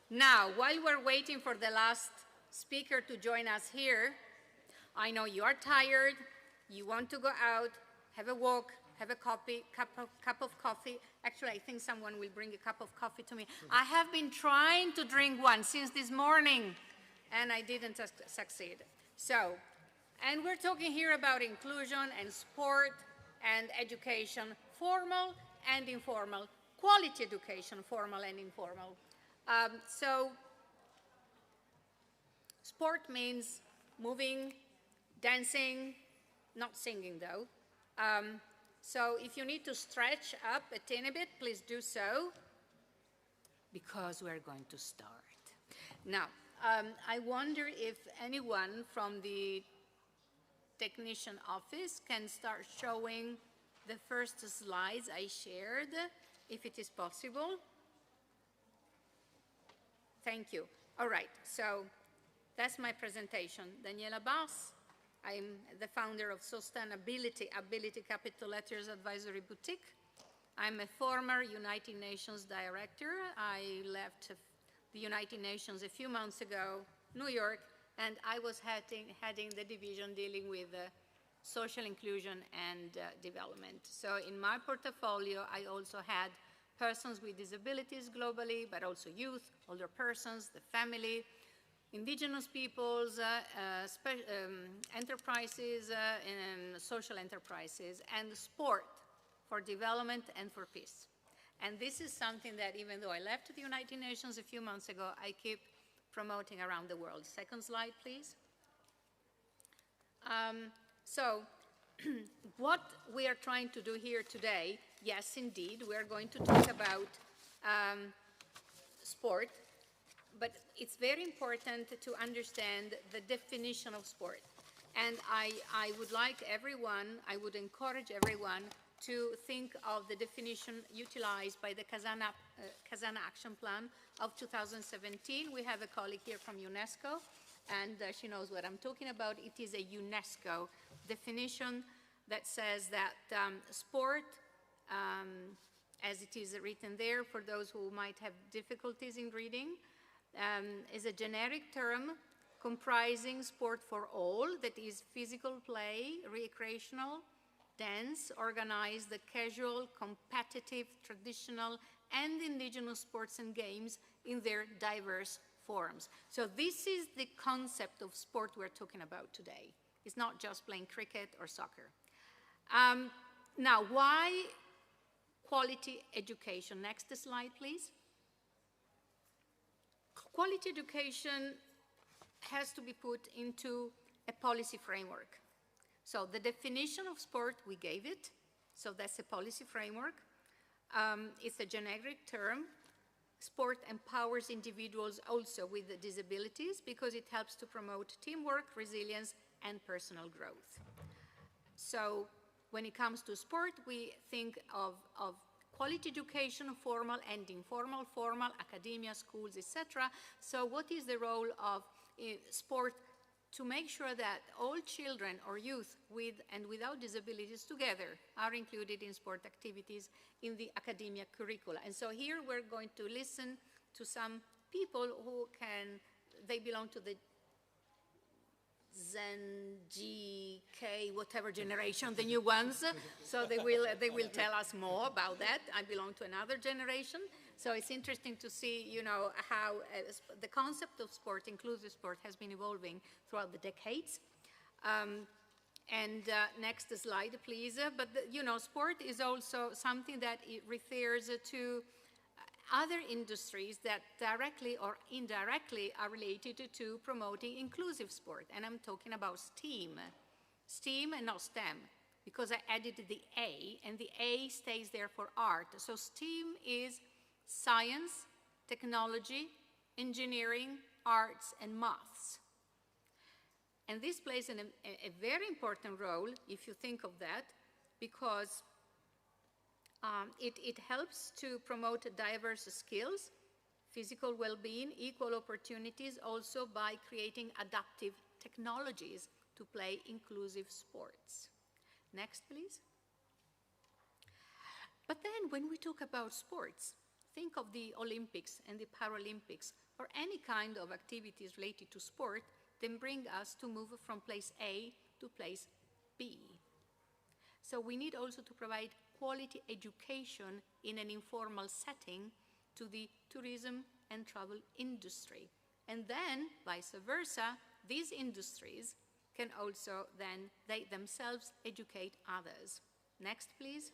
Now, while we're waiting for the last speaker to join us here, I know you are tired, you want to go out, have a walk, have a cup of coffee. Actually, I think someone will bring a cup of coffee to me. I have been trying to drink one since this morning, and I didn't succeed. So, and we're talking here about inclusion and sport and education, formal and informal, quality education, formal and informal. So, sport means moving, dancing, not singing though. So if you need to stretch up a teeny bit, please do so, because we're going to start. Now, I wonder if anyone from the technician office can start showing the first slides I shared, if it is possible. Thank you. All right, so that's my presentation. Daniela Bass. I'm the founder of Sustainability Ability Capital Letters Advisory Boutique. I'm a former United Nations director. I left the United Nations a few months ago, New York, and I was heading the division dealing with social inclusion and development. So in my portfolio, I also had persons with disabilities globally, but also youth, older persons, the family, indigenous peoples, enterprises, and social enterprises, and sport for development and for peace. And this is something that, even though I left the United Nations a few months ago, I keep promoting around the world. Second slide, please. So what we are trying to do here today, yes, indeed, we are going to talk about sport, but it's very important to understand the definition of sport. And I would like everyone, I would encourage everyone to think of the definition utilized by the Kazan Action Plan of 2017. We have a colleague here from UNESCO, and she knows what I'm talking about. It is a UNESCO definition that says that sport, as it is written there for those who might have difficulties in reading, is a generic term comprising sport for all, that is physical play, recreational, dance, organized, the casual, competitive, traditional, and indigenous sports and games in their diverse forms. So this is the concept of sport we're talking about today. It's not just playing cricket or soccer. Now, why quality education? Next slide, please. Quality education has to be put into a policy framework. So the definition of sport, we gave it. So that's a policy framework. It's a generic term. Sport empowers individuals also with disabilities because it helps to promote teamwork, resilience, and personal growth. So when it comes to sport, we think of quality education, formal and informal, formal, academia, schools, etc. So what is the role of sport to make sure that all children or youth with and without disabilities together are included in sport activities in the academia curricula? And so here we're going to listen to some people who they belong to the Zen, G, K, whatever generation, the new ones. So they will tell us more about that. I belong to another generation. So it's interesting to see, you know, how the concept of sport, inclusive sport, has been evolving throughout the decades. Next slide, please. But, you know, sport is also something that it refers to other industries that directly or indirectly are related to promoting inclusive sport. And I'm talking about STEAM. STEAM and not STEM, because I added the A, and the A stays there for art. So STEAM is science, technology, engineering, arts, and maths. And this plays a very important role, if you think of that, because it helps to promote diverse skills, physical well-being, equal opportunities, also by creating adaptive technologies to play inclusive sports. Next, please. But then when we talk about sports, think of the Olympics and the Paralympics or any kind of activities related to sport, then bring us to move from place A to place B. So we need also to provide quality education in an informal setting to the tourism and travel industry. And then, vice versa, these industries can also then, they themselves educate others. Next, please.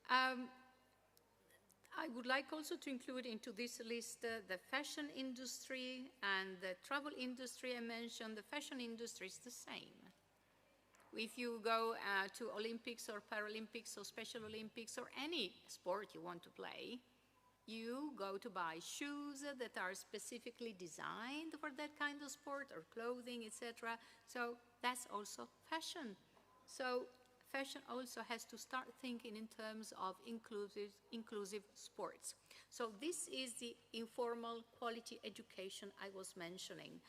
I would like also to include into this list the fashion industry and the travel industry I mentioned. The fashion industry is the same. If you go to Olympics or Paralympics or Special Olympics or any sport you want to play, you go to buy shoes that are specifically designed for that kind of sport, or clothing, etc. So that's also fashion. So fashion also has to start thinking in terms of inclusive sports. So this is the informal quality education I was mentioning.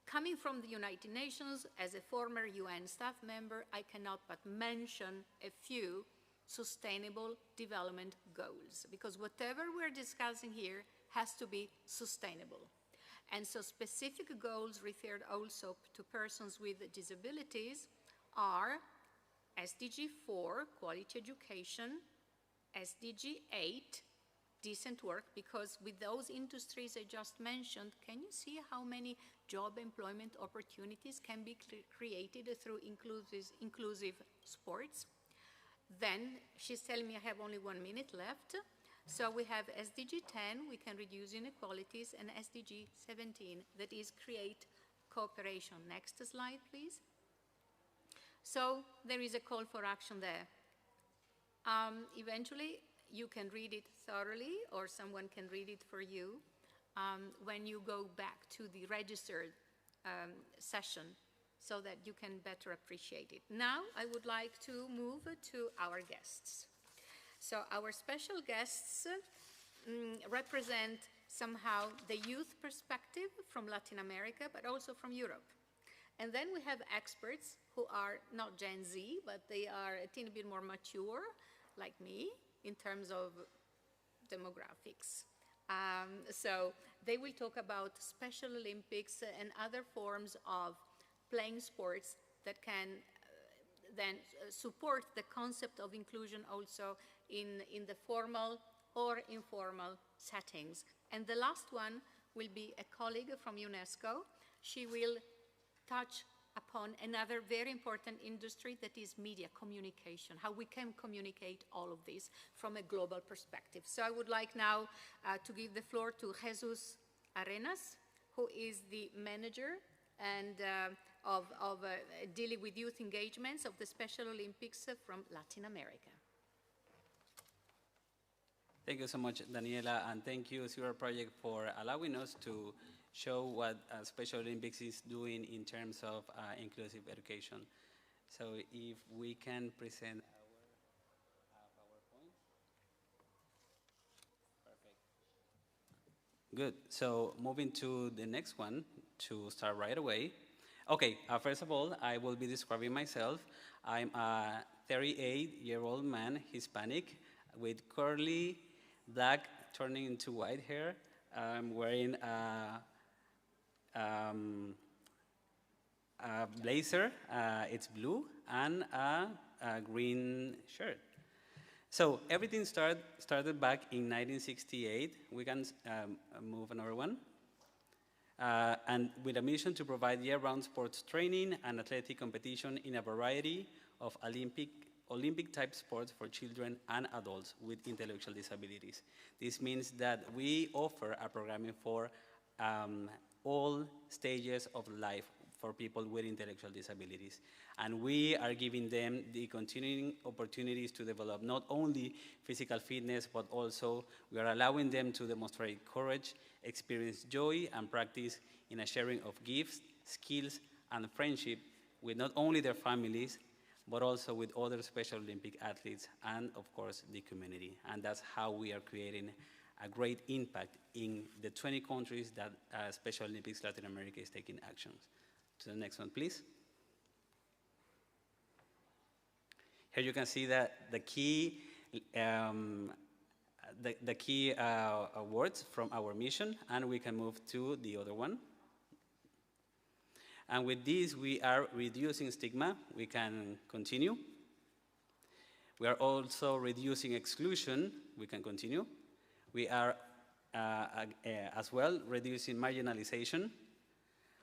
Coming from the United Nations, as a former UN staff member, I cannot but mention a few sustainable development goals, because whatever we're discussing here has to be sustainable. And so specific goals referred also to persons with disabilities are SDG 4, quality education, SDG 8, decent work, because with those industries I just mentioned, can you see how many job employment opportunities can be created through inclusive sports? Then she's telling me I have only 1 minute left. So we have SDG 10, we can reduce inequalities, and SDG 17, that is create cooperation. Next slide, please. So there is a call for action there. Eventually, you can read it thoroughly, or someone can read it for you when you go back to the registered session, so that you can better appreciate it. Now, I would like to move to our guests. So our special guests represent somehow the youth perspective from Latin America, but also from Europe. And then we have experts who are not Gen Z, but they are a teeny bit more mature, like me, in terms of demographics. So they will talk about Special Olympics and other forms of playing sports that can then support the concept of inclusion also in the formal or informal settings. And the last one will be a colleague from UNESCO. She will touch upon another very important industry, that is media communication, how we can communicate all of this from a global perspective. So I would like now to give the floor to Jesus Arenas, who is the manager and of dealing with youth engagements of the Special Olympics from Latin America. Thank you so much, Daniela, and thank you, Zero Project, for allowing us to show what Special Olympics is doing in terms of inclusive education. So if we can present our PowerPoint. Perfect. Good. So moving to the next one to start right away. Okay, first of all, I will be describing myself. I'm a 38-year-old man, Hispanic, with curly, black, turning into white hair. I'm wearing a blazer, it's blue, and a green shirt. So everything started back in 1968. We can move another one. And with a mission to provide year-round sports training and athletic competition in a variety of Olympic-type sports for children and adults with intellectual disabilities. This means that we offer a programming for all stages of life for people with intellectual disabilities. And we are giving them the continuing opportunities to develop not only physical fitness, but also we are allowing them to demonstrate courage, experience joy, and practice in a sharing of gifts, skills, and friendship with not only their families, but also with other Special Olympic athletes and, of course, the community. And that's how we are creating a great impact in the 20 countries that Special Olympics Latin America is taking actions. To the next one, please. Here you can see that the key um, the key words from our mission, and we can move to the other one. And with this, we are reducing stigma. We can continue. We are also reducing exclusion. We can continue. We are as well reducing marginalization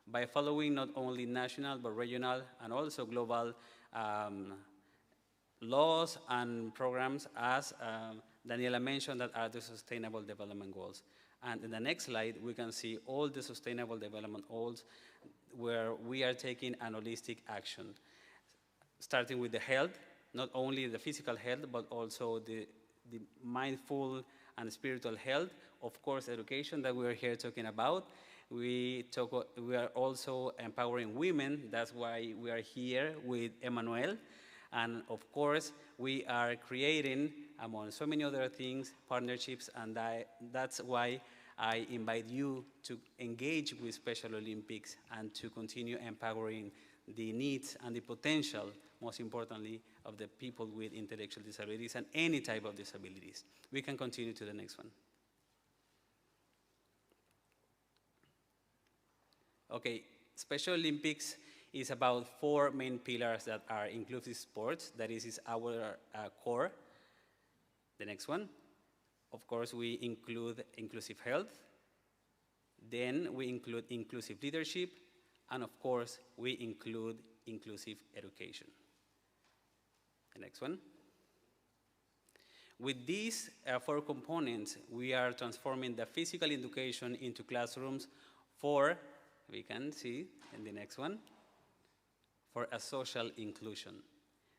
by following not only national but regional and also global laws and programs, as Daniela mentioned, that are the Sustainable Development Goals. And in the next slide, we can see all the Sustainable Development Goals where we are taking an holistic action, starting with the health, not only the physical health, but also the mindful and spiritual health. Of course, education that we are here talking about. We are also empowering women. That's why we are here with Emmanuel. And of course, we are creating, among so many other things, partnerships, and that's why I invite you to engage with Special Olympics and to continue empowering the needs and the potential, most importantly, of the people with intellectual disabilities and any type of disabilities. We can continue to the next one. Okay, Special Olympics is about 4 main pillars that are inclusive sports. That is our core. The next one. Of course, we include inclusive health. Then we include inclusive leadership. And of course, we include inclusive education. The next one. With these 4 components, we are transforming the physical education into classrooms for, we can see in the next one, for a social inclusion.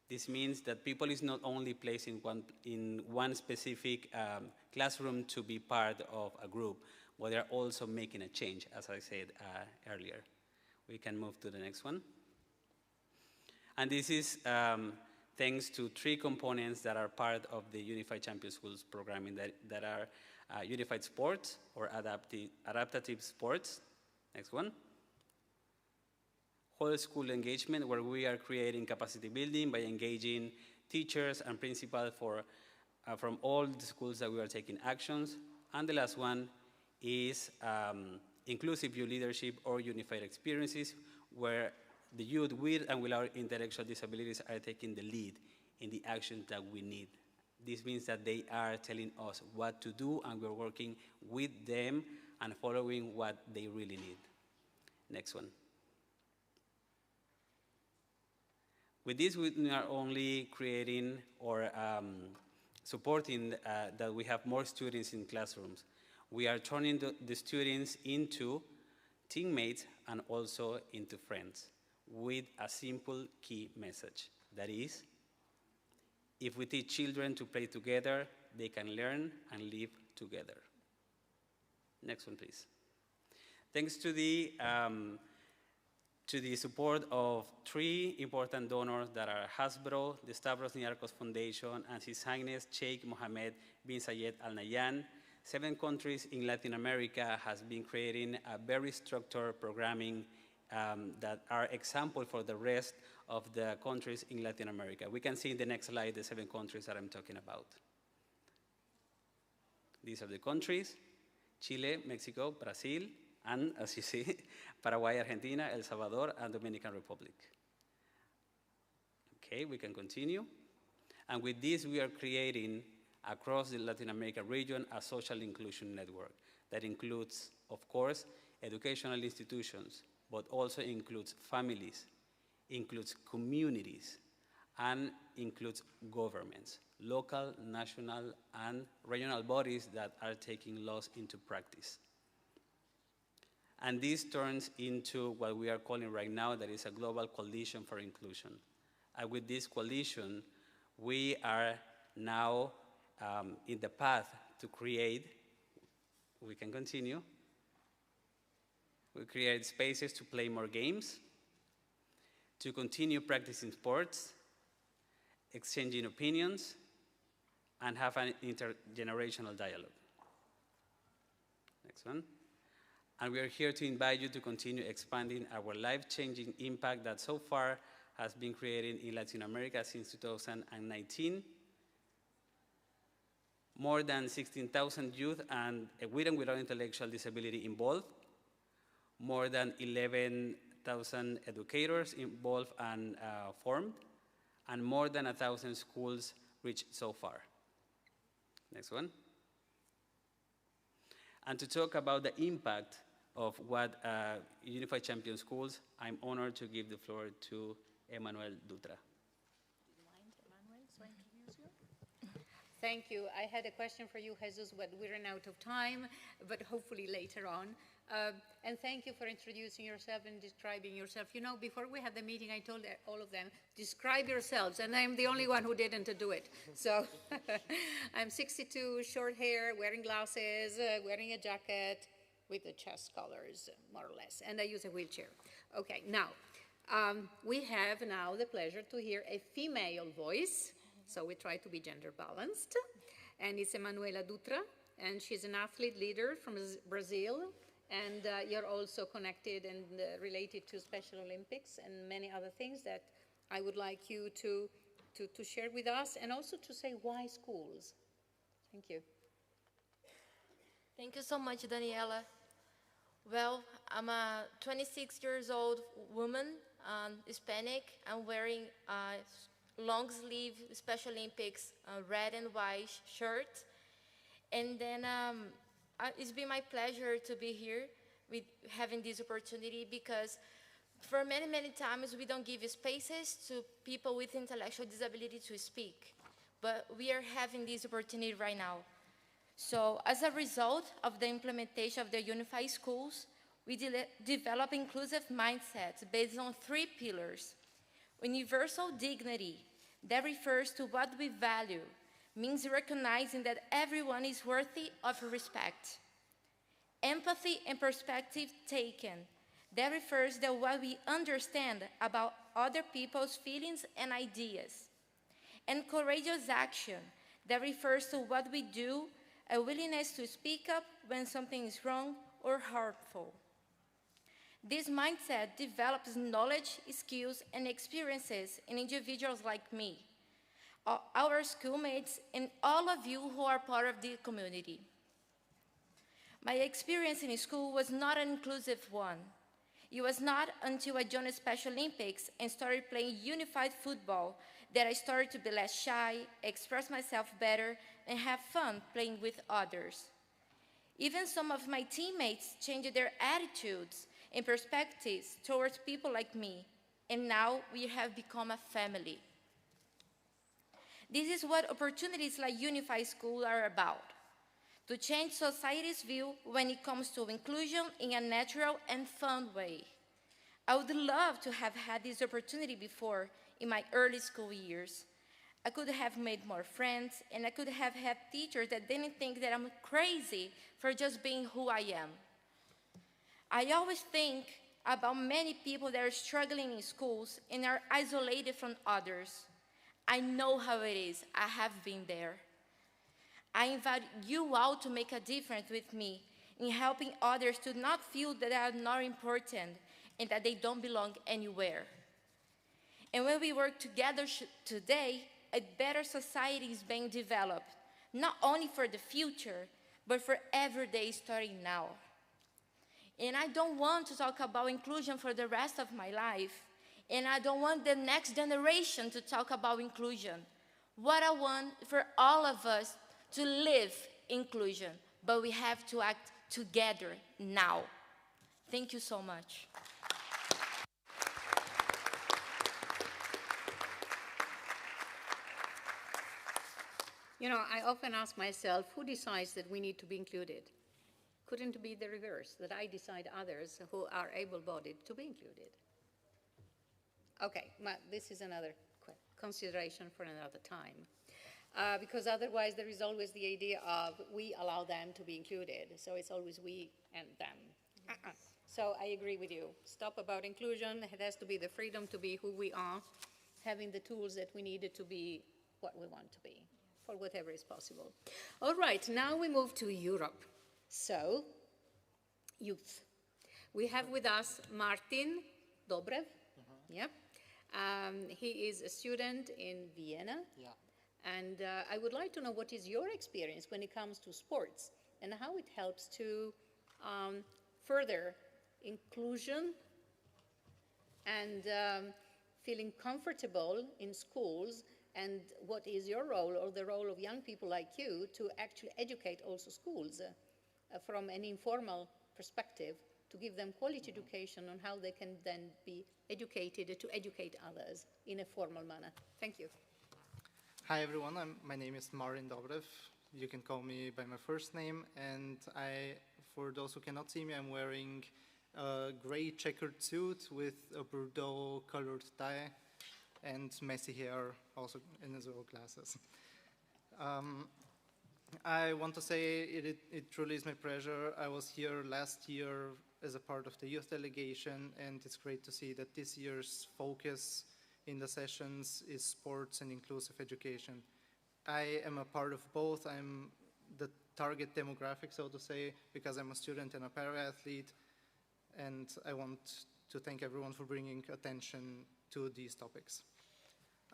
This means that people is not only placed in one specific classroom to be part of a group, but they're also making a change, as I said earlier. We can move to the next one. And this is thanks to 3 components that are part of the Unified Champion Schools programming that are unified sports or adaptive sports. Next one. Whole school engagement, where we are creating capacity building by engaging teachers and principals from all the schools that we are taking actions. And the last one is inclusive youth leadership or unified experiences, where the youth with and without intellectual disabilities are taking the lead in the actions that we need. This means that they are telling us what to do, and we're working with them and following what they really need. Next one. With this, we are only creating or supporting that we have more students in classrooms. We are turning the students into teammates and also into friends with a simple key message. That is, if we teach children to play together, they can learn and live together. Next one, please. Thanks to the support of 3 important donors that are Hasbro, the Stavros Niarchos Foundation, and His Highness Sheikh Mohammed bin Zayed Al Nahyan, 7 countries in Latin America has been creating a very structured programming that are example for the rest of the countries in Latin America. We can see in the next slide the 7 countries that I'm talking about. These are the countries: Chile, Mexico, Brazil, and as you see, Paraguay, Argentina, El Salvador, and Dominican Republic. Okay, we can continue. And with this, we are creating across the Latin America region a social inclusion network that includes, of course, educational institutions, but also includes families, includes communities, and includes governments, local, national, and regional bodies that are taking laws into practice. And this turns into what we are calling right now, that is a global coalition for inclusion. And with this coalition, we are now in the path to create, we can continue, we create spaces to play more games, to continue practicing sports, exchanging opinions, and have an intergenerational dialogue. Next one. And we are here to invite you to continue expanding our life-changing impact that so far has been created in Latin America since 2019. more than 16,000 youth and with and without intellectual disability involved, more than 11,000 educators involved and formed, and more than 1,000 schools reached so far. Next one. And to talk about the impact of what Unified Champion Schools, I'm honored to give the floor to Emmanuel Dutra. Thank you. I had a question for you, Jesus, but we ran out of time, but hopefully later on. And thank you for introducing yourself and describing yourself. You know, before we had the meeting, I told all of them, describe yourselves, and I'm the only one who didn't do it. So I'm 62, short hair, wearing glasses, wearing a jacket with the chest colors, more or less, and I use a wheelchair. Okay, now, we have now the pleasure to hear a female voice. So we try to be gender balanced. And it's Emanuela Dutra, and she's an athlete leader from Brazil. And you're also connected and related to Special Olympics and many other things that I would like you to share with us, and also to say why schools. Thank you. Thank you so much, Daniela. Well, I'm a 26 years old woman, Hispanic. I'm wearing long sleeve Special Olympics red and white shirt. And then it's been my pleasure to be here with having this opportunity, because for many, many times we don't give spaces to people with intellectual disability to speak. But we are having this opportunity right now. So as a result of the implementation of the Unified Schools, we develop inclusive mindsets based on 3 pillars. Universal dignity, that refers to what we value, means recognizing that everyone is worthy of respect. Empathy and perspective taken, that refers to what we understand about other people's feelings and ideas. And courageous action, that refers to what we do, a willingness to speak up when something is wrong or harmful. This mindset develops knowledge, skills, and experiences in individuals like me, our schoolmates, and all of you who are part of the community. My experience in school was not an inclusive one. It was not until I joined Special Olympics and started playing unified football that I started to be less shy, express myself better, and have fun playing with others. Even some of my teammates changed their attitudes and perspectives towards people like me, and now we have become a family. This is what opportunities like Unified School are about, to change society's view when it comes to inclusion in a natural and fun way. I would love to have had this opportunity before in my early school years. I could have made more friends, and I could have had teachers that didn't think that I'm crazy for just being who I am. I always think about many people that are struggling in schools and are isolated from others. I know how it is. I have been there. I invite you all to make a difference with me in helping others to not feel that they are not important and that they don't belong anywhere. And when we work together today, a better society is being developed, not only for the future, but for every day starting now. And I don't want to talk about inclusion for the rest of my life, and I don't want the next generation to talk about inclusion. What I want for all of us to live inclusion, but we have to act together now. Thank you so much. You know, I often ask myself, who decides that we need to be included? Couldn't it be the reverse, that I decide others who are able-bodied to be included? Okay, this is another consideration for another time. Because otherwise there is always the idea of we allow them to be included. So it's always we and them. So I agree with you. Stop about inclusion. It has to be the freedom to be who we are, having the tools that we need to be what we want to be, for whatever is possible. All right, now we move to Europe. So, youth. We have with us Martin Dobrev. Yep. He is a student in Vienna. Yeah. And I would like to know what is your experience when it comes to sports and how it helps to further inclusion and feeling comfortable in schools, and what is your role or the role of young people like you to actually educate also schools from an informal perspective to give them quality education on how they can then be educated to educate others in a formal manner. Thank you. Hi everyone, my name is Marin Dobrev. You can call me by my first name, and for those who cannot see me, I'm wearing a gray checkered suit with a Bordeaux colored tie and messy hair, also in as well glasses. I want to say it truly is my pleasure. I was here last year as a part of the youth delegation, and it's great to see that this year's focus in the sessions is sports and inclusive education. I am a part of both. I'm the target demographic, so to say, because I'm a student and a para-athlete, and I want to thank everyone for bringing attention to these topics.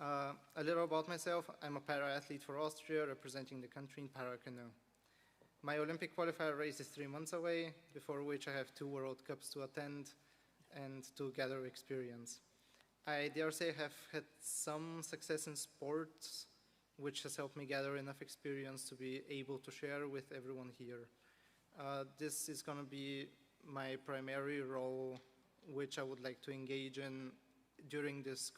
A little about myself. I'm a para-athlete for Austria, representing the country in para-canoe. My Olympic qualifier race is 3 months away, before which I have 2 World Cups to attend and to gather experience. I dare say I have had some success in sports, which has helped me gather enough experience to be able to share with everyone here. This is going to be my primary role, which I would like to engage in during this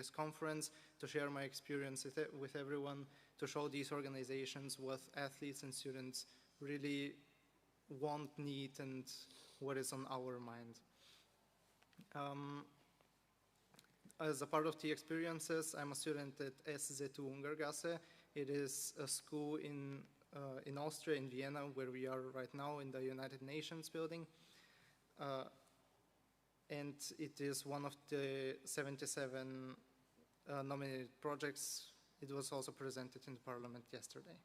conference, to share my experience with everyone, to show these organizations what athletes and students really want, need, and what is on our mind. As a part of the experiences, I'm a student at SZ2 Ungargasse. It is a school in Austria, in Vienna, where we are right now in the United Nations building. And it is one of the 77 nominated projects. It was also presented in the parliament yesterday.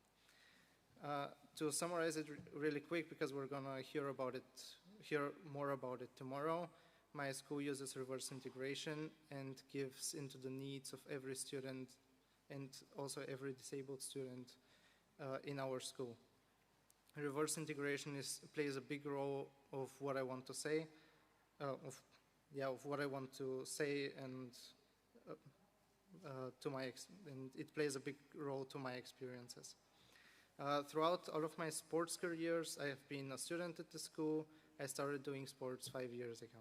To summarize it really quick, because we're gonna hear more about it tomorrow, my school uses reverse integration and gives into the needs of every student and also every disabled student in our school. Reverse integration plays a big role of what I want to say, of what I want to say, and and it plays a big role to my experiences. Throughout all of my sports careers, I have been a student at the school. I started doing sports 5 years ago.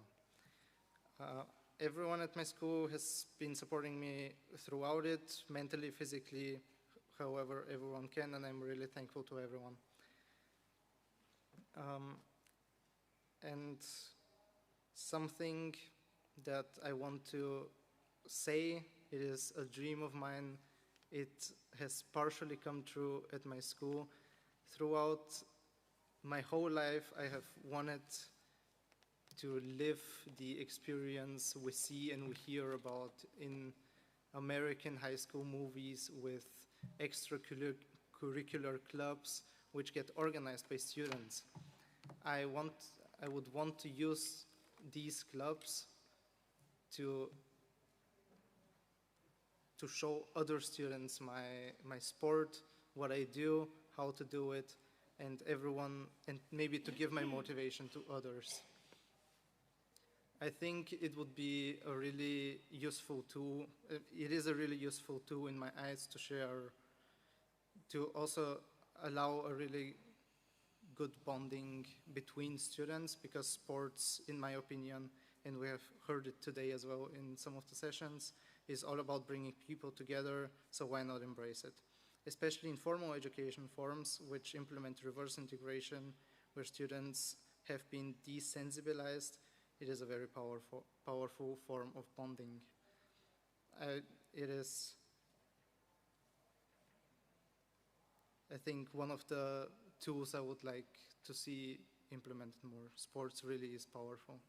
Everyone at my school has been supporting me throughout it, mentally, physically, however everyone can, and I'm really thankful to everyone. And something that I want to say, it is a dream of mine. It has partially come true at my school. Throughout my whole life, I have wanted to live the experience we see and we hear about in American high school movies with extracurricular clubs which get organized by students. I would want to use these clubs to show other students my sport, what I do, how to do it, and everyone, and maybe to give my motivation to others. I think it would be a really useful tool. It is a really useful tool in my eyes to share, to also allow a really good bonding between students, because sports, in my opinion, and we have heard it today as well in some of the sessions, is all about bringing people together, so why not embrace it? Especially in formal education forms, which implement reverse integration, where students have been desensibilized, it is a very powerful form of bonding. It is, I think, one of the tools I would like to see implemented more. Sports really is powerful.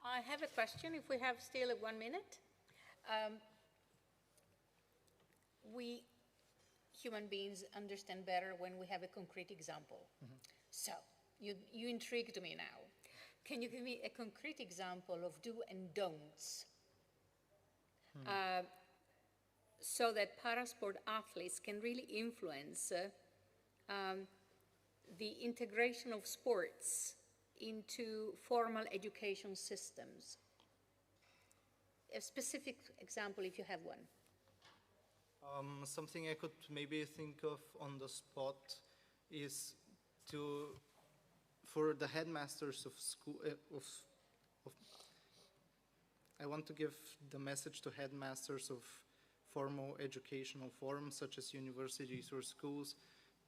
I have a question, if we have still 1 minute. We human beings understand better when we have a concrete example. Mm-hmm. So, you intrigued me now. Can you give me a concrete example of do and don'ts so that parasport athletes can really influence the integration of sports into formal education systems? A specific example, if you have one. Something I could maybe think of on the spot is for the headmasters of school, I want to give the message to headmasters of formal educational forums such as universities or schools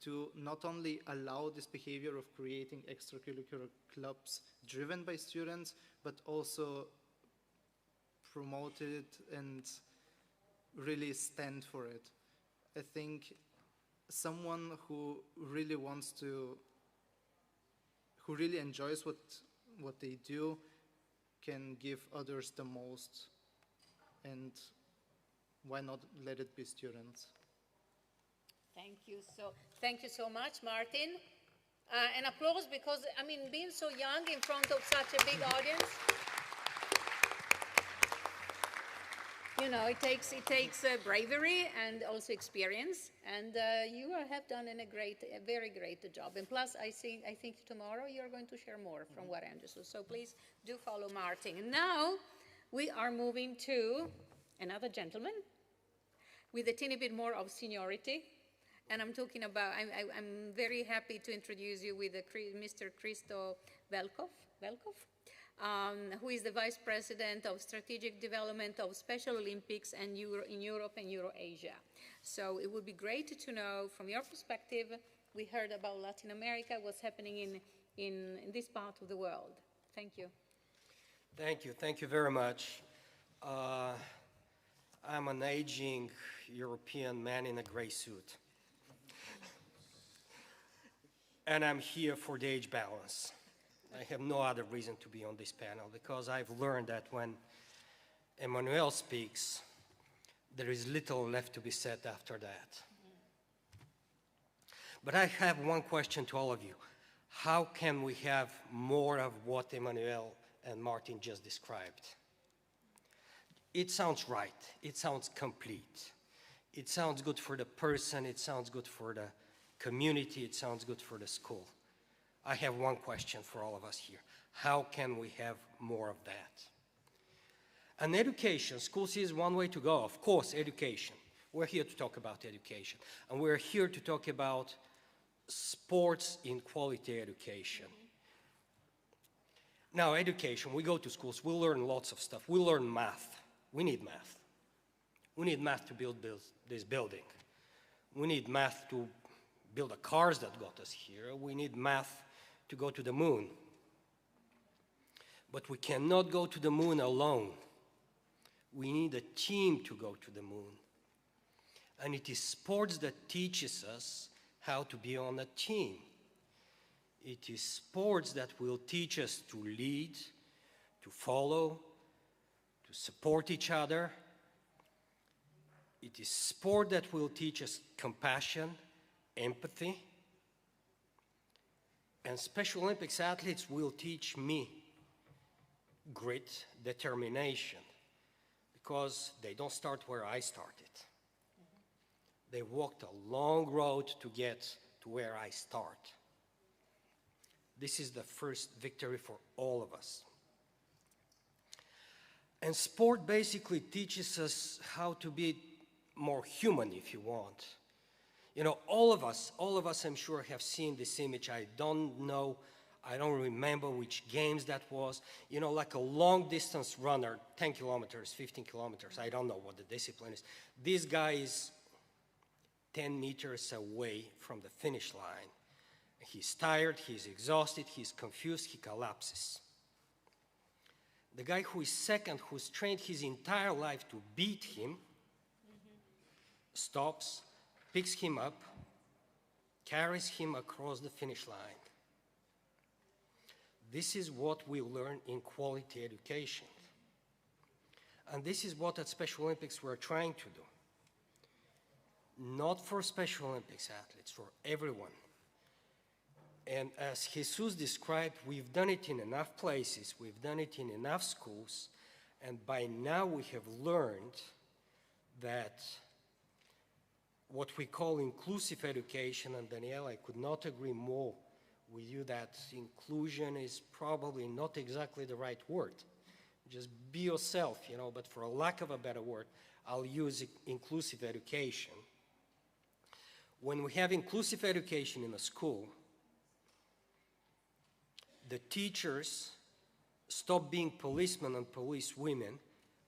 to not only allow this behavior of creating extracurricular clubs driven by students, but also promote it and really stand for it. I think someone who really who really enjoys what they do can give others the most, and why not let it be students? Thank you so much, Martin. An applause, because, I mean, being so young in front of such a big audience, you know, it takes bravery and also experience, and you have done a very great job. And plus, I think tomorrow you're going to share more from what I understood. So please do follow Martin. And now we are moving to another gentleman with a teeny bit more of seniority. And I'm talking about, I'm very happy to introduce you with Mr. Christo Velkov, who is the Vice President of Strategic Development of Special Olympics and in Europe and Eurasia. So it would be great to know from your perspective, we heard about Latin America, what's happening in this part of the world. Thank you. Thank you very much. I'm an aging European man in a gray suit. And I'm here for the age balance. I have no other reason to be on this panel, because I've learned that when Emmanuel speaks, there is little left to be said after that. But I have one question to all of you. How can we have more of what Emmanuel and Martin just described? It sounds right. It sounds complete. It sounds good for the person. It sounds good for the community. It sounds good for the school. I have one question for all of us here. How can we have more of that? And education, schools is one way to go. Of course, education. We're here to talk about education. And we're here to talk about sports in quality education. Now, education, we go to schools, we learn lots of stuff. We learn math. We need math. We need math to build this building. We need math to build the cars that got us here. We need math to go to the moon. But we cannot go to the moon alone. We need a team to go to the moon. And it is sports that teaches us how to be on a team. It is sports that will teach us to lead, to follow, to support each other. It is sport that will teach us compassion, empathy. And Special Olympics athletes will teach me grit, determination, because they don't start where I started. They walked a long road to get to where I start. This is the first victory for all of us. And sport basically teaches us how to be more human, if you want. You know, all of us, I'm sure, have seen this image. I don't remember which games that was. You know, like a long-distance runner, 10 kilometers, 15 kilometers, I don't know what the discipline is. This guy is 10 meters away from the finish line. He's tired, he's exhausted, he's confused, he collapses. The guy who is second, who's trained his entire life to beat him, stops, picks him up, carries him across the finish line. This is what we learn in quality education. And this is what at Special Olympics we're trying to do. Not for Special Olympics athletes, for everyone. And as Jesus described, we've done it in enough places, we've done it in enough schools, and by now we have learned that what we call inclusive education, and Danielle, I could not agree more with you that inclusion is probably not exactly the right word. Just be yourself, you know, but for a lack of a better word, I'll use inclusive education. When we have inclusive education in a school, the teachers stop being policemen and policewomen,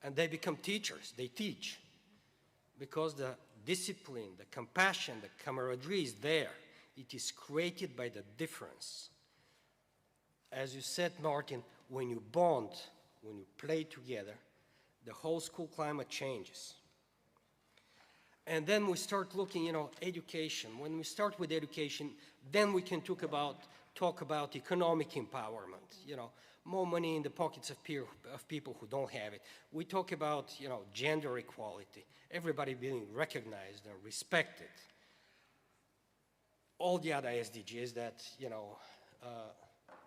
and they become teachers. They teach. Because the discipline, the compassion, the camaraderie is there. It is created by the difference. As you said, Martin, when you bond, when you play together, the whole school climate changes. And then we start looking, you know, education. When we start with education, then we can talk about economic empowerment, you know, more money in the pockets of people who don't have it. We talk about, you know, gender equality, everybody being recognized and respected. All the other SDGs that, you know,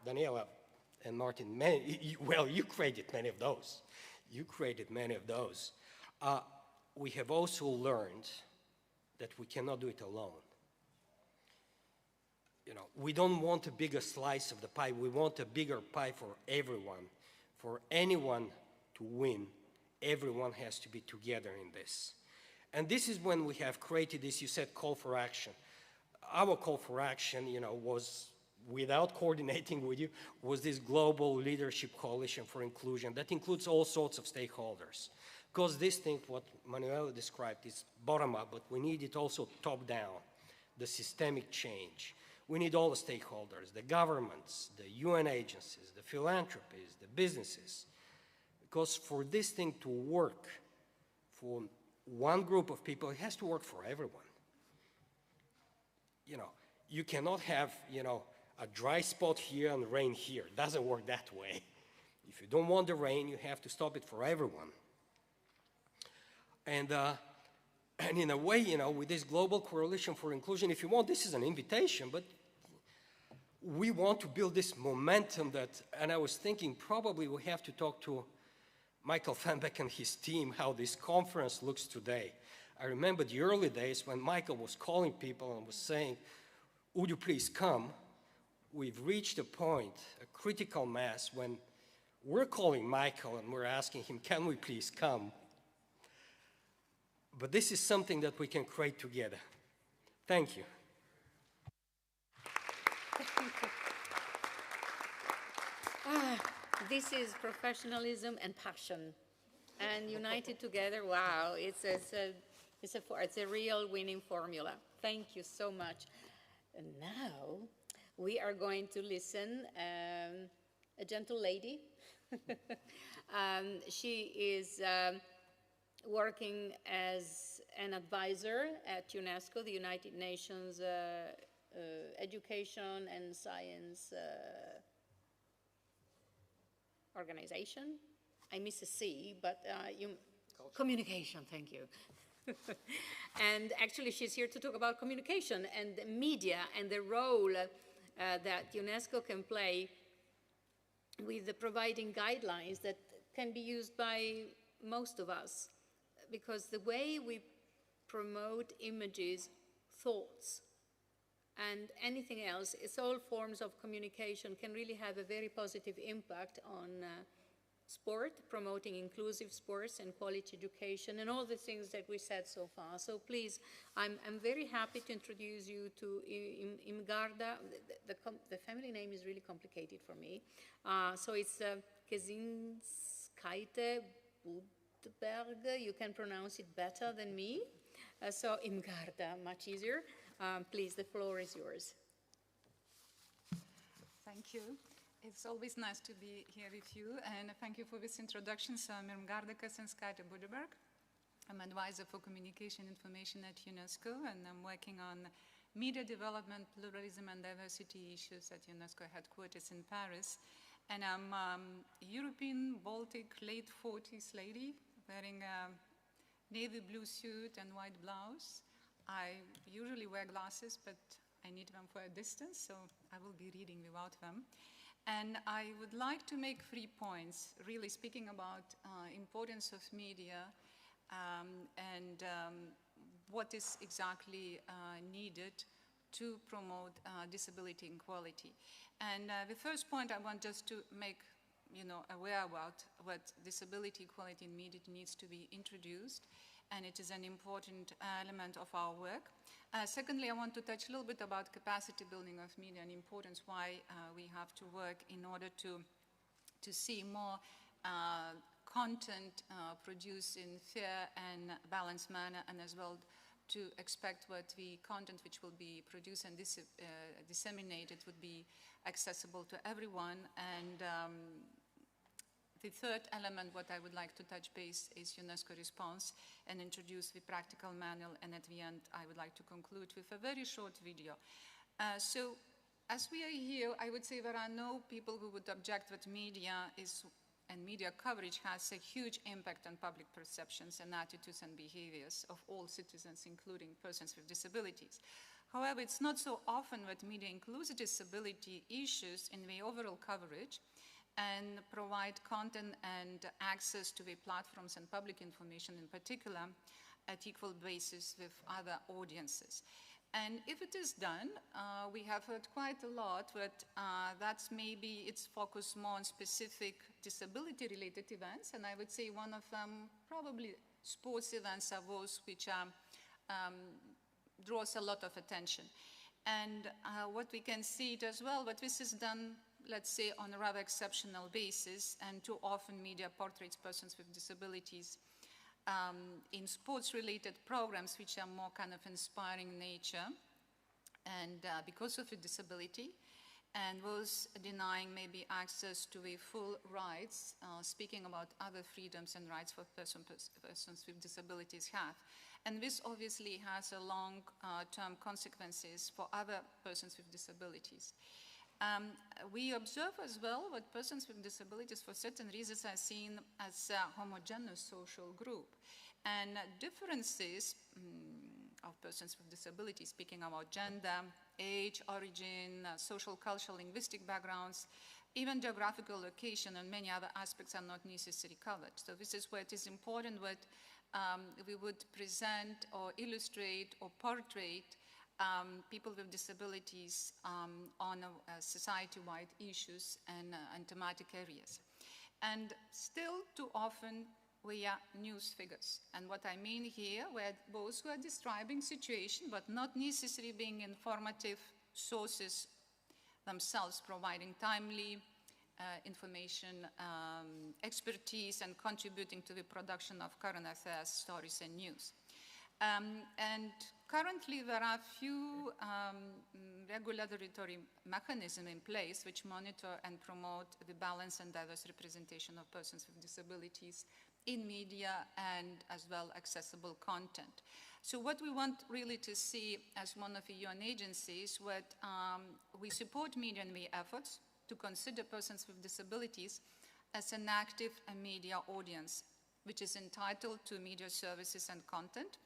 Daniela and Martin, well, you created many of those. You created many of those. We have also learned that we cannot do it alone. You know, we don't want a bigger slice of the pie. We want a bigger pie for everyone. For anyone to win, everyone has to be together in this. And this is when we have created this, you said, call for action. Our call for action, you know, was, without coordinating with you, was this global leadership coalition for inclusion that includes all sorts of stakeholders. Because this thing, what Manuela described, is bottom-up, but we need it also top-down, the systemic change. We need all the stakeholders, the governments, the UN agencies, the philanthropies, the businesses. Because for this thing to work for one group of people, it has to work for everyone. You know, you cannot have, you know, a dry spot here and rain here. It doesn't work that way. If you don't want the rain, you have to stop it for everyone. And in a way, you know, with this global coalition for inclusion, if you want, this is an invitation, but we want to build this momentum that, and I was thinking probably we have to talk to Michael Fenbeck and his team how this conference looks today. I remember the early days when Michael was calling people and was saying, would you please come? We've reached a point, a critical mass, when we're calling Michael and we're asking him, can we please come? But this is something that we can create together. Thank you. This is professionalism and passion, and united together. Wow, it's a real winning formula. Thank you so much. And now we are going to listen a gentle lady. She is working as an advisor at UNESCO, the United Nations Education and Science Organization. I miss a C, but communication, thank you. And actually she's here to talk about communication and media and the role that UNESCO can play with the providing guidelines that can be used by most of us. Because the way we promote images, thoughts, and anything else, it's all forms of communication, can really have a very positive impact on sport, promoting inclusive sports and quality education, and all the things that we said so far. So please, I'm very happy to introduce you to Imgarda. The family name is really complicated for me. So it's Kezinskaite Budberg. You can pronounce it better than me. So Imgarda, much easier. Please, the floor is yours. Thank you. It's always nice to be here with you, and thank you for this introduction. So I'm Irmgarda Kezinskaite Budberg. I'm advisor for communication information at UNESCO, and I'm working on media development, pluralism, and diversity issues at UNESCO headquarters in Paris. And I'm European, Baltic, late 40s lady, wearing a navy blue suit and white blouse. I usually wear glasses, but I need them for a distance, so I will be reading without them. And I would like to make 3 points, really speaking about importance of media and what is exactly needed to promote disability equality. And the first point I want just to make aware about what disability equality in media needs to be introduced, and it is an important element of our work. Secondly, I want to touch a little bit about capacity building of media and importance, why we have to work in order to see more content produced in fair and balanced manner, and as well to expect what the content which will be produced and disseminated would be accessible to everyone. And the third element, what I would like to touch base, is UNESCO response and introduce the practical manual, and at the end I would like to conclude with a very short video. So as we are here, I would say there are no people who would object that media and media coverage has a huge impact on public perceptions and attitudes and behaviors of all citizens, including persons with disabilities. However, it's not so often that media includes disability issues in the overall coverage and provide content and access to the platforms and public information in particular at equal basis with other audiences. And if it is done, we have heard quite a lot, but that's maybe it's focused more on specific disability-related events, and I would say one of them, probably sports events, are those which draws a lot of attention. And what we can see it as well, but this is done, let's say, on a rather exceptional basis, and too often media portrays persons with disabilities in sports-related programs which are more kind of inspiring nature, and because of a disability, and those denying maybe access to the full rights, speaking about other freedoms and rights for persons with disabilities have. And this obviously has a long-term consequences for other persons with disabilities. We observe as well that persons with disabilities for certain reasons are seen as a homogeneous social group. And differences of persons with disabilities, speaking about gender, age, origin, social, cultural, linguistic backgrounds, even geographical location and many other aspects are not necessarily covered. So this is where it is important that we would present or illustrate or portray people with disabilities on society-wide issues and thematic areas. And still too often we are news figures. And what I mean here, we're those who are describing situation but not necessarily being informative sources themselves, providing timely information, expertise, and contributing to the production of current affairs, stories, and news. And currently there are few regulatory mechanisms in place which monitor and promote the balanced and diverse representation of persons with disabilities in media and as well accessible content. So what we want really to see as one of the UN agencies, what we support media in the efforts to consider persons with disabilities as an active media audience, which is entitled to media services and content,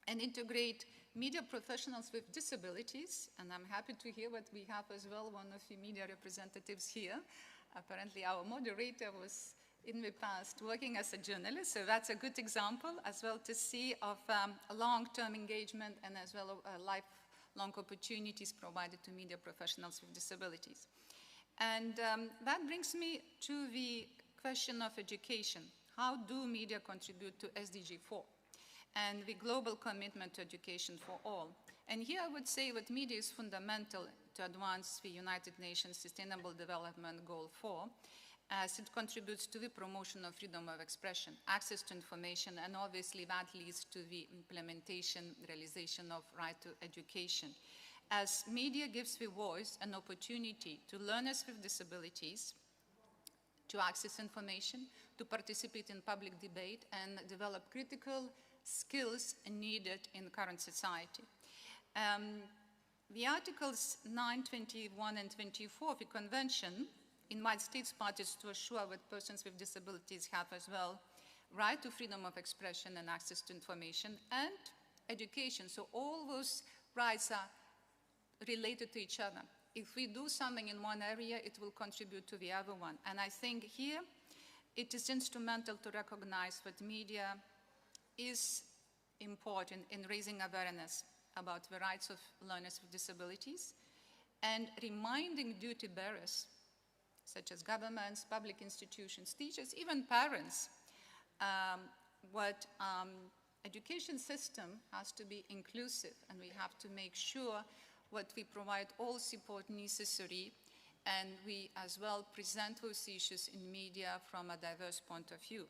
and integrate media professionals with disabilities. And I'm happy to hear that we have as well one of the media representatives here. Apparently our moderator was in the past working as a journalist, so that's a good example as well to see of long-term engagement and as well lifelong opportunities provided to media professionals with disabilities. And that brings me to the question of education. How do media contribute to SDG 4 and the global commitment to education for all? And here I would say that media is fundamental to advance the United Nations Sustainable Development Goal 4, as it contributes to the promotion of freedom of expression, access to information, and obviously that leads to the implementation, realization of right to education. As media gives the voice and opportunity to learners with disabilities to access information, to participate in public debate, and develop critical skills needed in current society. The Articles 9, 21, and 24 of the Convention invite states parties to assure that persons with disabilities have as well right to freedom of expression and access to information and education. So all those rights are related to each other. If we do something in one area, it will contribute to the other one. And I think here it is instrumental to recognize that media is important in raising awareness about the rights of learners with disabilities and reminding duty bearers, such as governments, public institutions, teachers, even parents, what education system has to be inclusive, and we have to make sure what we provide all support necessary, and we as well present those issues in media from a diverse point of view.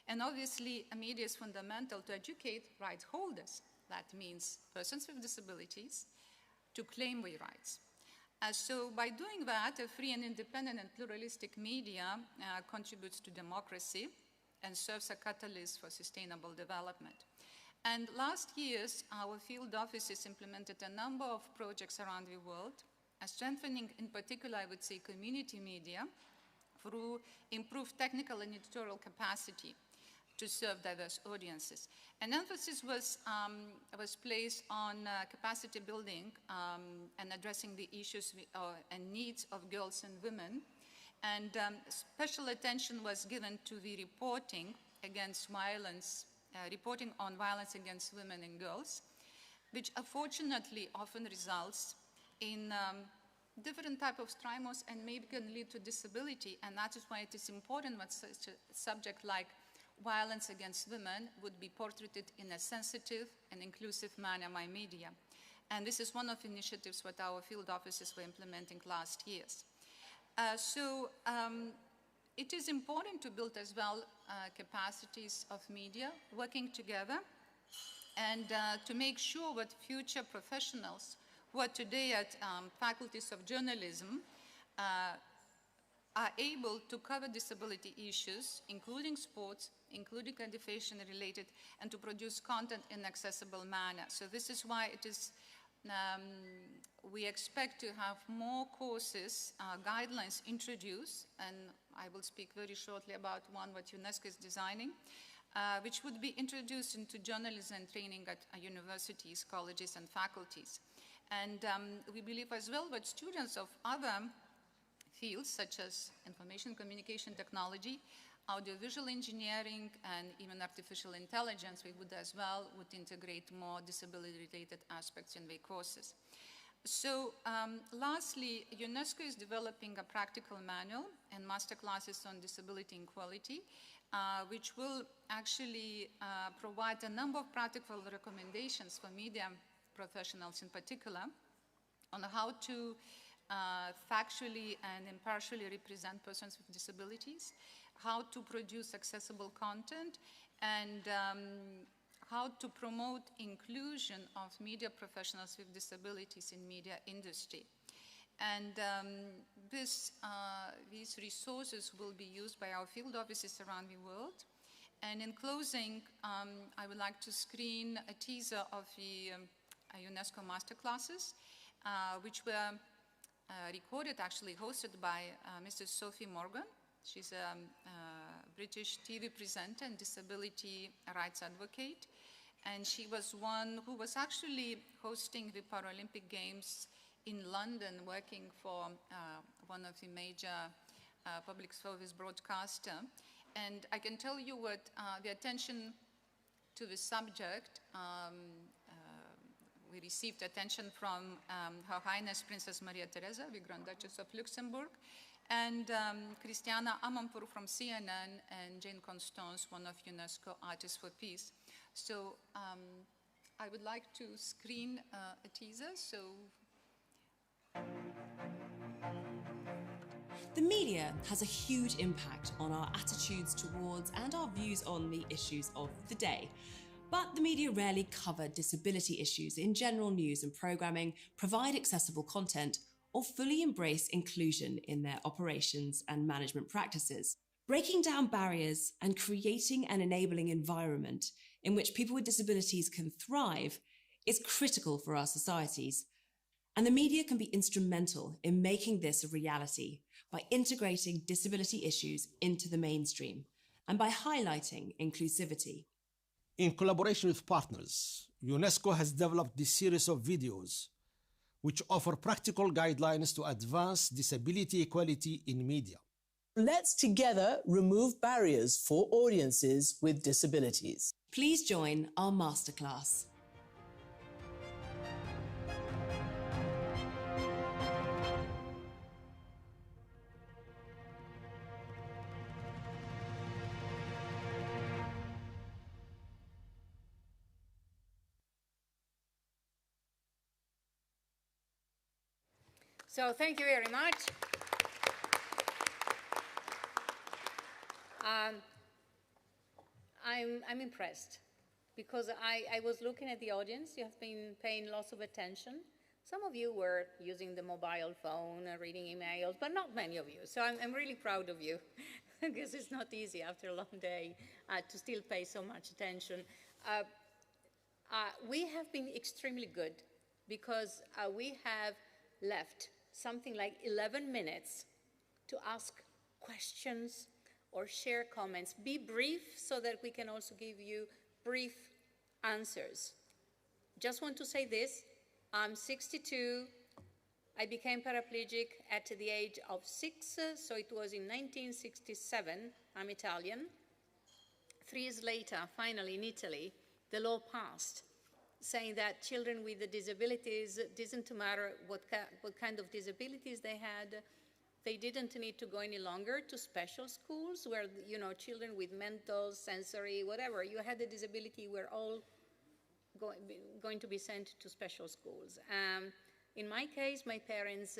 And obviously, media is fundamental to educate rights holders. That means persons with disabilities to claim their rights. So by doing that, a free and independent and pluralistic media contributes to democracy and serves a catalyst for sustainable development. And last years, our field offices implemented a number of projects around the world, strengthening, in particular, I would say, community media through improved technical and editorial capacity to serve diverse audiences. An emphasis was placed on capacity building and addressing the issues and needs of girls and women. And special attention was given to the reporting against violence, reporting on violence against women and girls, which unfortunately often results in different type of traumas and maybe can lead to disability. And that is why it is important that such a subject like violence against women would be portrayed in a sensitive and inclusive manner by media. And this is one of the initiatives that our field offices were implementing last years. It is important to build as well capacities of media working together and to make sure that future professionals who are today at faculties of journalism are able to cover disability issues, including sports, including education related, and to produce content in an accessible manner. So this is why it is, we expect to have more courses, guidelines introduced, and I will speak very shortly about one that UNESCO is designing, which would be introduced into journalism and training at universities, colleges, and faculties. And we believe as well that students of other fields such as information communication technology, audiovisual engineering, and even artificial intelligence, we would as well integrate more disability-related aspects in their courses. So lastly, UNESCO is developing a practical manual and master classes on disability equality, which will actually provide a number of practical recommendations for media professionals in particular on how to factually and impartially represent persons with disabilities, how to produce accessible content, and how to promote inclusion of media professionals with disabilities in media industry. And these resources will be used by our field offices around the world. And in closing, I would like to screen a teaser of the UNESCO masterclasses, which were recorded, actually hosted by Mrs. Sophie Morgan. She's a British TV presenter and disability rights advocate. And she was one who was actually hosting the Paralympic Games in London, working for one of the major public service broadcaster. And I can tell you what the attention to the subject, we received attention from Her Highness Princess Maria Theresa, the Grand Duchess of Luxembourg, and Christiana Amanpour from CNN, and Jane Constance, one of UNESCO Artists for Peace. So I would like to screen a teaser. So. The media has a huge impact on our attitudes towards and our views on the issues of the day. But the media rarely cover disability issues in general news and programming, provide accessible content, or fully embrace inclusion in their operations and management practices. Breaking down barriers and creating an enabling environment in which people with disabilities can thrive is critical for our societies. And the media can be instrumental in making this a reality by integrating disability issues into the mainstream and by highlighting inclusivity. In collaboration with partners, UNESCO has developed this series of videos which offer practical guidelines to advance disability equality in media. Let's together remove barriers for audiences with disabilities. Please join our masterclass. So thank you very much. I'm impressed because I was looking at the audience. You have been paying lots of attention. Some of you were using the mobile phone, reading emails, but not many of you. So I'm really proud of you because it's not easy after a long day to still pay so much attention. We have been extremely good because we have left something like 11 minutes to ask questions or share comments. Be brief so that we can also give you brief answers. Just want to say this, I'm 62. I became paraplegic at the age of 6, so it was in 1967. I'm Italian. 3 years later, finally in Italy, the law passed, saying that children with the disabilities, didn't matter what kind of disabilities they had, they didn't need to go any longer to special schools where, you know, children with mental, sensory, whatever, you had a disability, were all going to be sent to special schools. In my case, my parents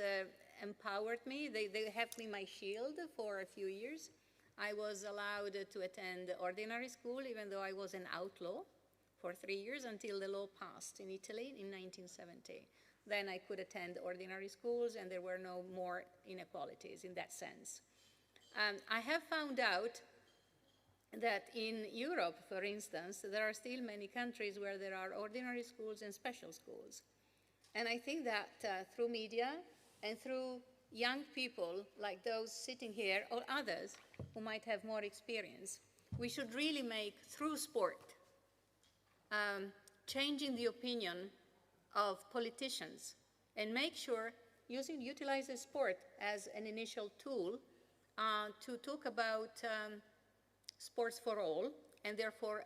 empowered me. They helped me my shield for a few years. I was allowed to attend ordinary school, even though I was an outlaw, for 3 years until the law passed in Italy in 1970. Then I could attend ordinary schools and there were no more inequalities in that sense. I have found out that in Europe, for instance, there are still many countries where there are ordinary schools and special schools. And I think that through media and through young people like those sitting here or others who might have more experience, we should really make, through sport, changing the opinion of politicians and make sure utilizes sport as an initial tool to talk about sports for all and therefore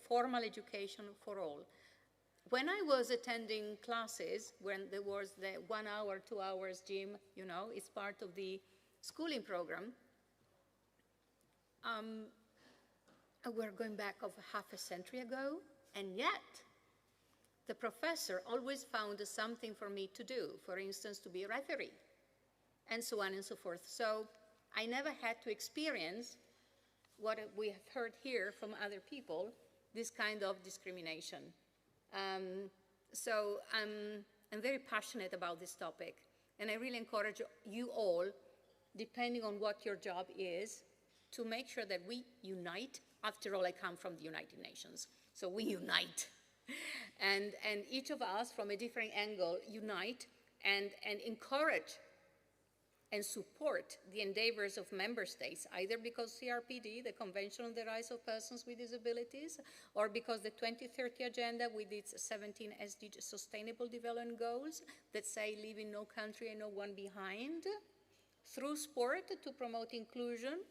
formal education for all. When I was attending classes, when there was the 1 hour, 2 hours gym, you know, it's part of the schooling program, we're going back of half a century ago, and yet the professor always found something for me to do, for instance, to be a referee, and so on and so forth. So I never had to experience what we have heard here from other people, this kind of discrimination. So I'm very passionate about this topic, and I really encourage you all, depending on what your job is, to make sure that we unite. After all, I come from the United Nations, so we unite. And each of us, from a different angle, unite and encourage and support the endeavors of member states, either because CRPD, the Convention on the Rights of Persons with Disabilities, or because the 2030 Agenda with its 17 SDG Sustainable Development Goals that say leaving no country and no one behind, through sport to promote inclusion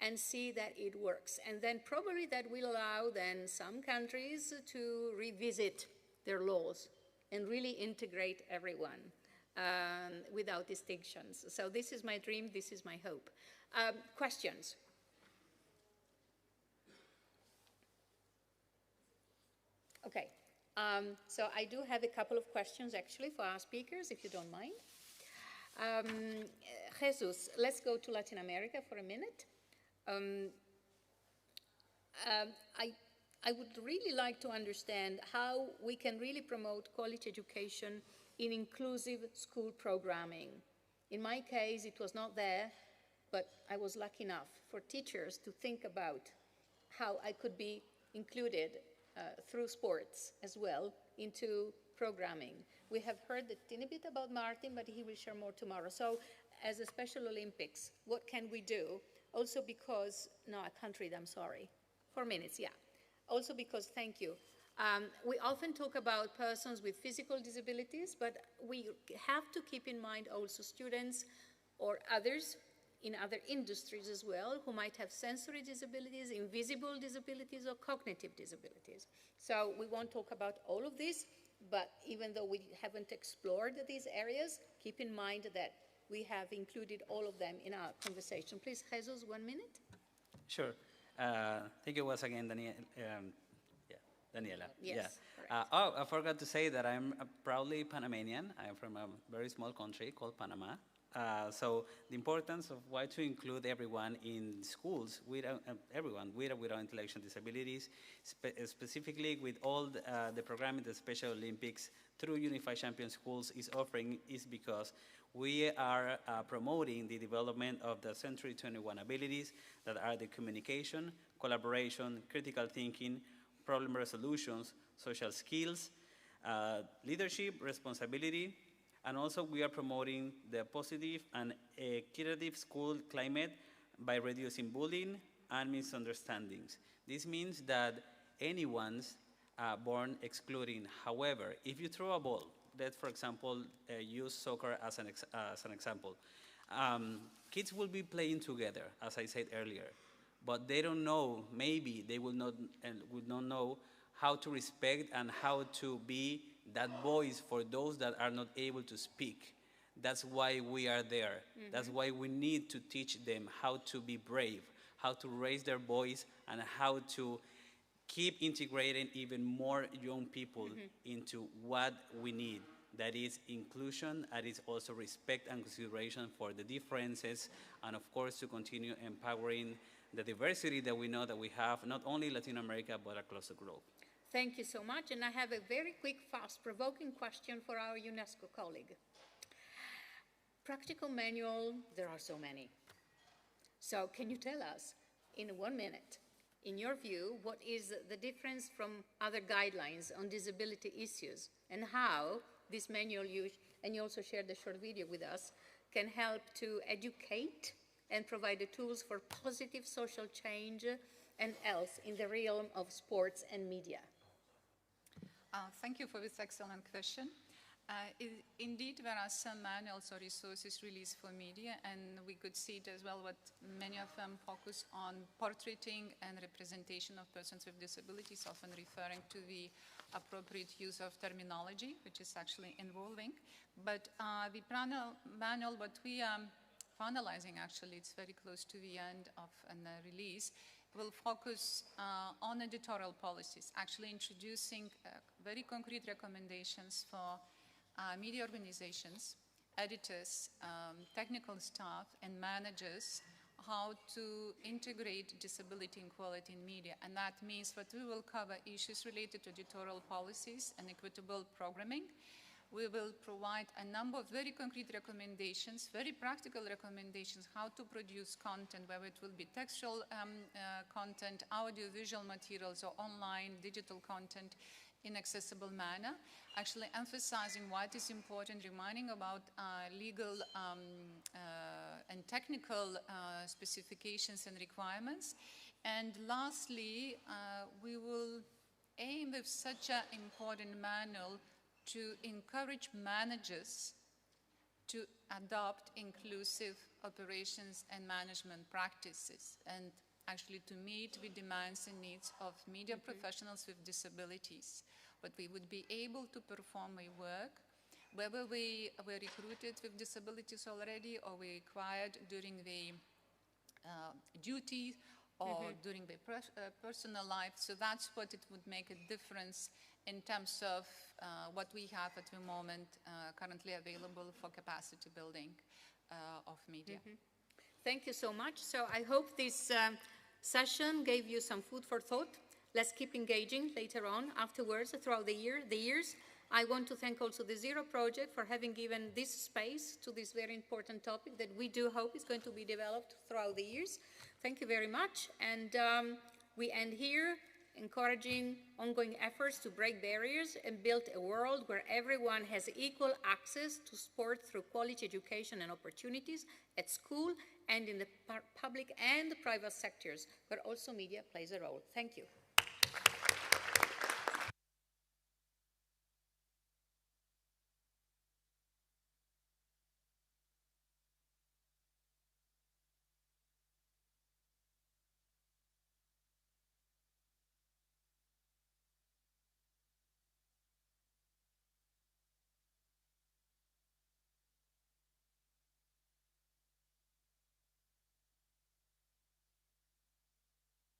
and see that it works. And then probably that will allow then some countries to revisit their laws and really integrate everyone without distinctions. So this is my dream, this is my hope. Questions? Okay, so I do have a couple of questions actually for our speakers, if you don't mind. Jesus, let's go to Latin America for a minute. I would really like to understand how we can really promote quality education in inclusive school programming. In my case, it was not there, but I was lucky enough for teachers to think about how I could be included through sports as well into programming. We have heard a teeny bit about Martin, but he will share more tomorrow. So as a Special Olympics, what can we do? Also because, no, I can't read, I'm sorry. 4 minutes, yeah. Also because, thank you. We often talk about persons with physical disabilities, but we have to keep in mind also students or others in other industries as well who might have sensory disabilities, invisible disabilities, or cognitive disabilities. So we won't talk about all of this, but even though we haven't explored these areas, keep in mind that we have included all of them in our conversation. Please, Jesus, 1 minute. Sure. Thank you once again, Daniela. Yes, Yeah. Oh, I forgot to say that I'm proudly Panamanian. I'm from a very small country called Panama. So the importance of why to include everyone in schools, everyone with or without intellectual disabilities, specifically with all the programming the Special Olympics through Unified Champion Schools is offering, is because we are promoting the development of the Century 21 abilities that are the communication, collaboration, critical thinking, problem resolutions, social skills, leadership, responsibility, and also we are promoting the positive and equitable school climate by reducing bullying and misunderstandings. This means that anyone's born excluding. However, if you throw a ball, let's, for example, use soccer as an example. Kids will be playing together, as I said earlier, but they don't know, maybe they will not know how to respect and how to be that voice for those that are not able to speak. That's why we are there. Mm-hmm. That's why we need to teach them how to be brave, how to raise their voice, and how to keep integrating even more young people into what we need. That is inclusion, and is also respect and consideration for the differences, and of course to continue empowering the diversity that we know that we have, not only in Latin America, but across the globe. Thank you so much, and I have a very quick, fast, provoking question for our UNESCO colleague. Practical manual, there are so many. So can you tell us, in 1 minute, in your view, what is the difference from other guidelines on disability issues, and how this manual, and you also shared a short video with us, can help to educate and provide the tools for positive social change and else in the realm of sports and media? Thank you for this excellent question. Indeed, there are some manuals or resources released for media, and we could see it as well, what many of them focus on portraiting and representation of persons with disabilities, often referring to the appropriate use of terminology, which is actually involving. But the manual, what we are finalizing, actually, it's very close to the end of a release, will focus on editorial policies, actually introducing very concrete recommendations for media organizations, editors, technical staff, and managers, how to integrate disability and equality in media. And that means that we will cover issues related to editorial policies and equitable programming. We will provide a number of very concrete recommendations, very practical recommendations, how to produce content, whether it will be textual content, audiovisual materials, or online digital content in accessible manner, actually emphasizing what is important, reminding about legal and technical specifications and requirements. And lastly, we will aim with such an important manual to encourage managers to adopt inclusive operations and management practices, and actually to meet the demands and needs of media professionals with disabilities. But we would be able to perform a work, whether we were recruited with disabilities already or we acquired during the duty or during the personal life. So that's what it would make a difference in terms of what we have at the moment currently available for capacity building of media. Thank you so much. So I hope this session gave you some food for thought. Let's keep engaging later on, afterwards, throughout the years. I want to thank also the Zero Project for having given this space to this very important topic that we do hope is going to be developed throughout the years. Thank you very much. And we end here, encouraging ongoing efforts to break barriers and build a world where everyone has equal access to sport through quality education and opportunities at school and in the public and the private sectors, where also media plays a role. Thank you.